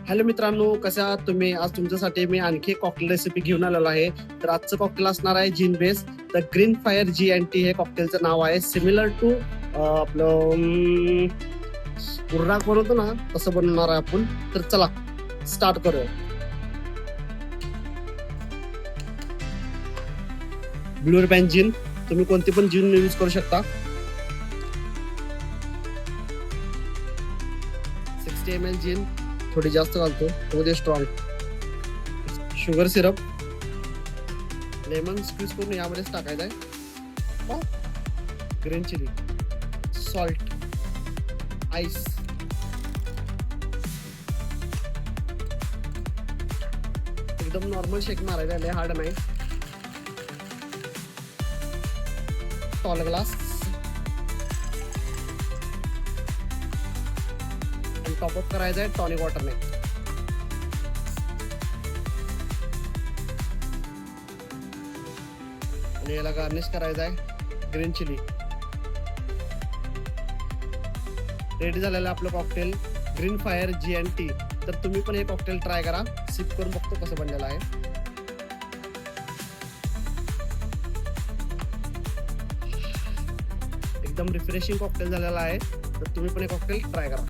Hello मित्रांनो, कसे आहात तुम्ही? आज तुमच्यासाठी मी आणखी एक कॉकटेल रेसिपी घेऊन आलेलो आहे. तर आजचं कॉकटेल असणार आहे gin base. The green fire GNT हे कॉकटेलचं नाव आहे. सिमिलर टू आपलं उर्राक बनवतो ना, तसं बनवणार आहे आपण. तर चला स्टार्ट करूया. ब्लू बँड जिन, तुम्ही कोणती पण जिन यूज करू शकता. 60 ml जिन थोडी जास्त घालतो, त्यामध्ये strong. Sugar syrup, lemon squeeze करून यामध्येच टाकायचं आहे. ग्रीन चिली, सॉल्ट, आईस, एकदम नॉर्मल शेक मारायचा, लय हार्ड नाही. टॉल ग्लास आणि टॉपअप करायचं आहे टॉनिक वॉटरने. आणि याला गार्निश करायचं आहे ग्रीन चिली. रेडी झालेलं आपलं कॉकटेल ग्रीन फायर GNT. तर तुम्ही पण हे कॉकटेल ट्राय करा, सिप करून बघतो कसं बनलेलं आहे. एकदम रिफ्रेशिंग कॉकटेल झालेला आहे, तर तुम्ही पण हे कॉकटेल ट्राय करा.